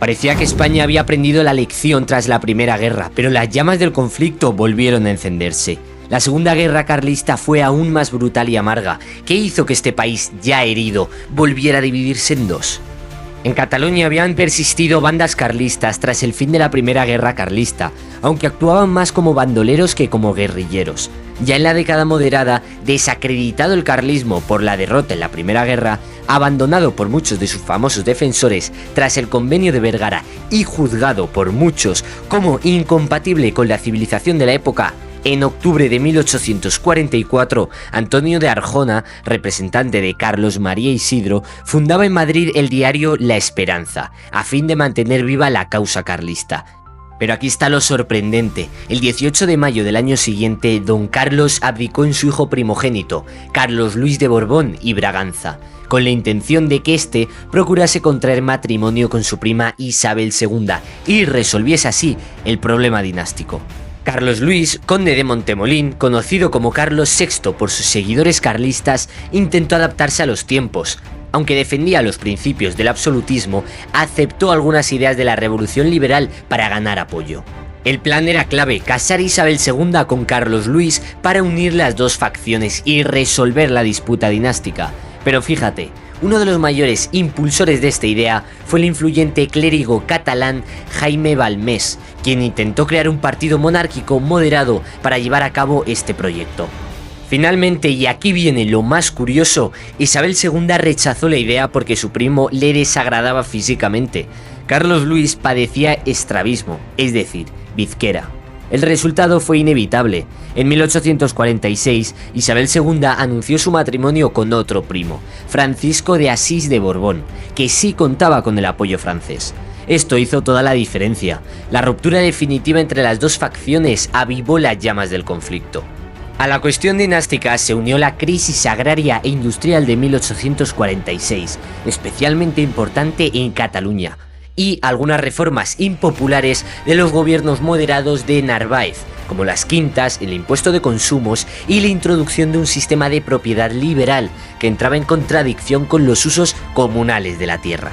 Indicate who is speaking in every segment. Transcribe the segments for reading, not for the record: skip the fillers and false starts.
Speaker 1: Parecía que España había aprendido la lección tras la Primera Guerra, pero las llamas del conflicto volvieron a encenderse. La Segunda Guerra Carlista fue aún más brutal y amarga, que hizo que este país, ya herido, volviera a dividirse en dos. En Cataluña habían persistido bandas carlistas tras el fin de la Primera Guerra Carlista, aunque actuaban más como bandoleros que como guerrilleros. Ya en la década moderada, desacreditado el carlismo por la derrota en la Primera Guerra, abandonado por muchos de sus famosos defensores tras el Convenio de Vergara y juzgado por muchos como incompatible con la civilización de la época, en octubre de 1844, Antonio de Arjona, representante de Carlos María Isidro, fundaba en Madrid el diario La Esperanza, a fin de mantener viva la causa carlista. Pero aquí está lo sorprendente: el 18 de mayo del año siguiente, don Carlos abdicó en su hijo primogénito, Carlos Luis de Borbón y Braganza, con la intención de que éste procurase contraer matrimonio con su prima Isabel II y resolviese así el problema dinástico. Carlos Luis, conde de Montemolín, conocido como Carlos VI por sus seguidores carlistas, intentó adaptarse a los tiempos. Aunque defendía los principios del absolutismo, aceptó algunas ideas de la revolución liberal para ganar apoyo. El plan era clave: casar a Isabel II con Carlos Luis para unir las dos facciones y resolver la disputa dinástica. Pero fíjate, uno de los mayores impulsores de esta idea fue el influyente clérigo catalán Jaime Balmés, quien intentó crear un partido monárquico moderado para llevar a cabo este proyecto. Finalmente, y aquí viene lo más curioso, Isabel II rechazó la idea porque su primo le desagradaba físicamente. Carlos Luis padecía estrabismo, es decir, bizquera. El resultado fue inevitable. En 1846, Isabel II anunció su matrimonio con otro primo, Francisco de Asís de Borbón, que sí contaba con el apoyo francés. Esto hizo toda la diferencia. La ruptura definitiva entre las dos facciones avivó las llamas del conflicto. A la cuestión dinástica se unió la crisis agraria e industrial de 1846, especialmente importante en Cataluña, y algunas reformas impopulares de los gobiernos moderados de Narváez, como las quintas, el impuesto de consumos y la introducción de un sistema de propiedad liberal que entraba en contradicción con los usos comunales de la tierra.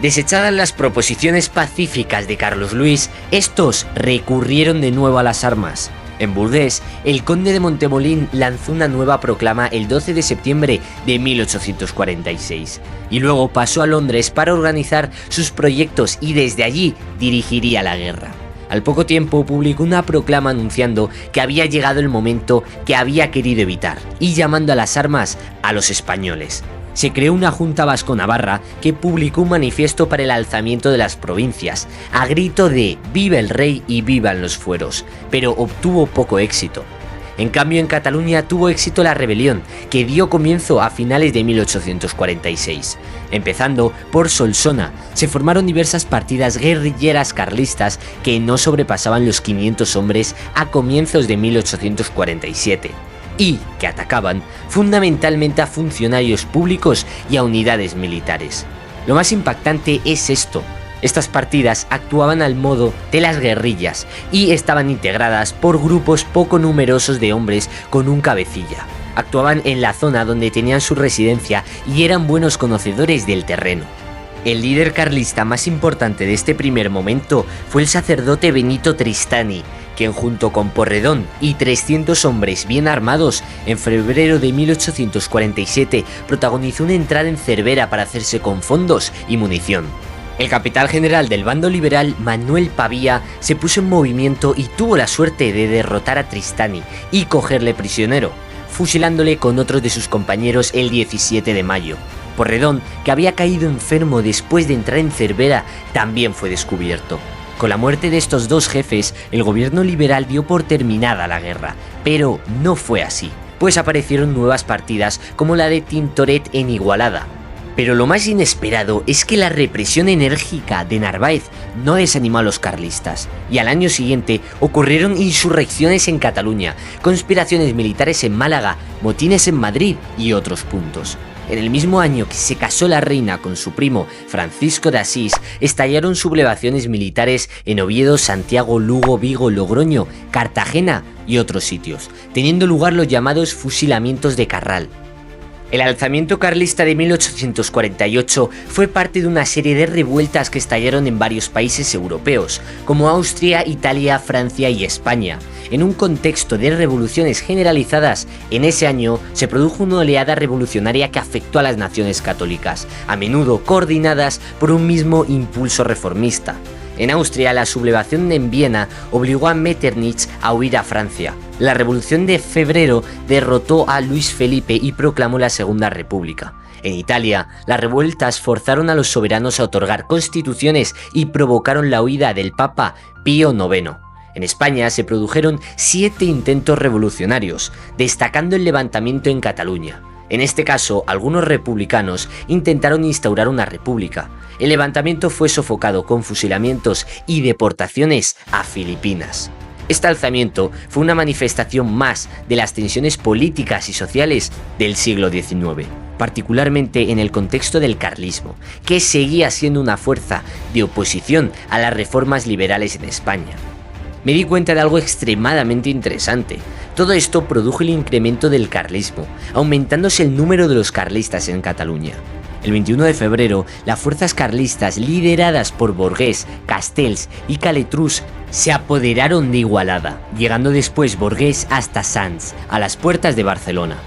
Speaker 1: Desechadas las proposiciones pacíficas de Carlos Luis, estos recurrieron de nuevo a las armas. En Burdeos, el conde de Montemolín lanzó una nueva proclama el 12 de septiembre de 1846 y luego pasó a Londres para organizar sus proyectos y desde allí dirigiría la guerra. Al poco tiempo publicó una proclama anunciando que había llegado el momento que había querido evitar y llamando a las armas a los españoles. Se creó una junta vasco-navarra que publicó un manifiesto para el alzamiento de las provincias, a grito de «Viva el rey y vivan los fueros», pero obtuvo poco éxito. En cambio, en Cataluña tuvo éxito la rebelión, que dio comienzo a finales de 1846. Empezando por Solsona, se formaron diversas partidas guerrilleras carlistas que no sobrepasaban los 500 hombres a comienzos de 1847. Y que atacaban fundamentalmente a funcionarios públicos y a unidades militares. Lo más impactante es esto: estas partidas actuaban al modo de las guerrillas y estaban integradas por grupos poco numerosos de hombres con un cabecilla. Actuaban en la zona donde tenían su residencia y eran buenos conocedores del terreno. El líder carlista más importante de este primer momento fue el sacerdote Benito Tristany, quien junto con Porredón y 300 hombres bien armados, en febrero de 1847 protagonizó una entrada en Cervera para hacerse con fondos y munición. El capitán general del bando liberal, Manuel Pavía, se puso en movimiento y tuvo la suerte de derrotar a Tristany y cogerle prisionero, fusilándole con otros de sus compañeros el 17 de mayo. Porredón, que había caído enfermo después de entrar en Cervera, también fue descubierto. Con la muerte de estos dos jefes, el gobierno liberal dio por terminada la guerra, pero no fue así, pues aparecieron nuevas partidas como la de Tintoret en Igualada. Pero lo más inesperado es que la represión enérgica de Narváez no desanimó a los carlistas, y al año siguiente ocurrieron insurrecciones en Cataluña, conspiraciones militares en Málaga, motines en Madrid y otros puntos. En el mismo año que se casó la reina con su primo Francisco de Asís, estallaron sublevaciones militares en Oviedo, Santiago, Lugo, Vigo, Logroño, Cartagena y otros sitios, teniendo lugar los llamados fusilamientos de Carral. El alzamiento carlista de 1848 fue parte de una serie de revueltas que estallaron en varios países europeos, como Austria, Italia, Francia y España. En un contexto de revoluciones generalizadas, en ese año se produjo una oleada revolucionaria que afectó a las naciones católicas, a menudo coordinadas por un mismo impulso reformista. En Austria, la sublevación en Viena obligó a Metternich a huir a Francia. La Revolución de Febrero derrotó a Luis Felipe y proclamó la Segunda República. En Italia, las revueltas forzaron a los soberanos a otorgar constituciones y provocaron la huida del Papa Pío IX. En España se produjeron 7 intentos revolucionarios, destacando el levantamiento en Cataluña. En este caso, algunos republicanos intentaron instaurar una república. El levantamiento fue sofocado con fusilamientos y deportaciones a Filipinas. Este alzamiento fue una manifestación más de las tensiones políticas y sociales del siglo XIX, particularmente en el contexto del carlismo, que seguía siendo una fuerza de oposición a las reformas liberales en España. Me di cuenta de algo extremadamente interesante. Todo esto produjo el incremento del carlismo, aumentándose el número de los carlistas en Cataluña. El 21 de febrero, las fuerzas carlistas lideradas por Borghès, Castells y Caletrús se apoderaron de Igualada, llegando después Borghès hasta Sants, a las puertas de Barcelona.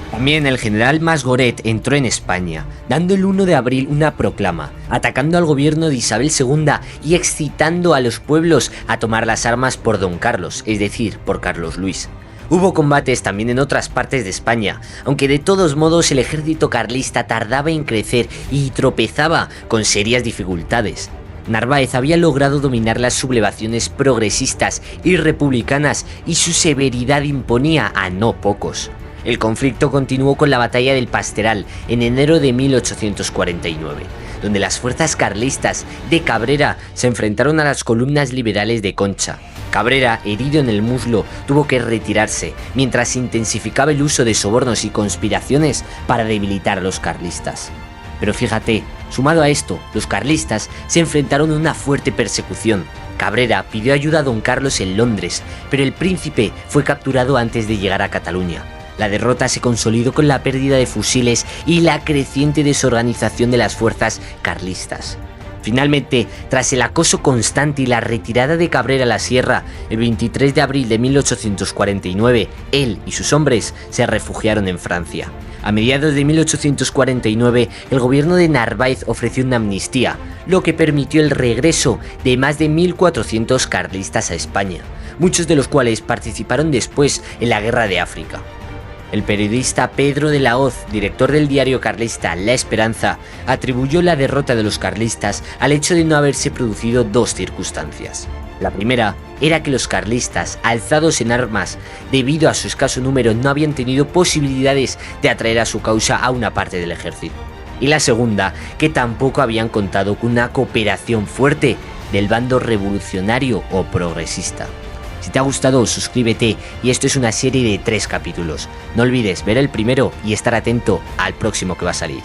Speaker 1: También el general Masgoret entró en España, dando el 1 de abril una proclama, atacando al gobierno de Isabel II y excitando a los pueblos a tomar las armas por Don Carlos, es decir, por Carlos Luis. Hubo combates también en otras partes de España, aunque de todos modos el ejército carlista tardaba en crecer y tropezaba con serias dificultades. Narváez había logrado dominar las sublevaciones progresistas y republicanas y su severidad imponía a no pocos. El conflicto continuó con la batalla del Pasteral en enero de 1849, donde las fuerzas carlistas de Cabrera se enfrentaron a las columnas liberales de Concha. Cabrera, herido en el muslo, tuvo que retirarse, mientras se intensificaba el uso de sobornos y conspiraciones para debilitar a los carlistas. Pero fíjate, sumado a esto, los carlistas se enfrentaron a una fuerte persecución. Cabrera pidió ayuda a Don Carlos en Londres, pero el príncipe fue capturado antes de llegar a Cataluña. La derrota se consolidó con la pérdida de fusiles y la creciente desorganización de las fuerzas carlistas. Finalmente, tras el acoso constante y la retirada de Cabrera a la sierra, el 23 de abril de 1849, él y sus hombres se refugiaron en Francia. A mediados de 1849, el gobierno de Narváez ofreció una amnistía, lo que permitió el regreso de más de 1.400 carlistas a España, muchos de los cuales participaron después en la Guerra de África. El periodista Pedro de la Hoz, director del diario carlista La Esperanza, atribuyó la derrota de los carlistas al hecho de no haberse producido 2 circunstancias. La primera era que los carlistas, alzados en armas debido a su escaso número, no habían tenido posibilidades de atraer a su causa a una parte del ejército. Y la segunda, que tampoco habían contado con una cooperación fuerte del bando revolucionario o progresista. Si te ha gustado, suscríbete, y esto es una serie de 3 capítulos. No olvides ver el primero y estar atento al próximo que va a salir.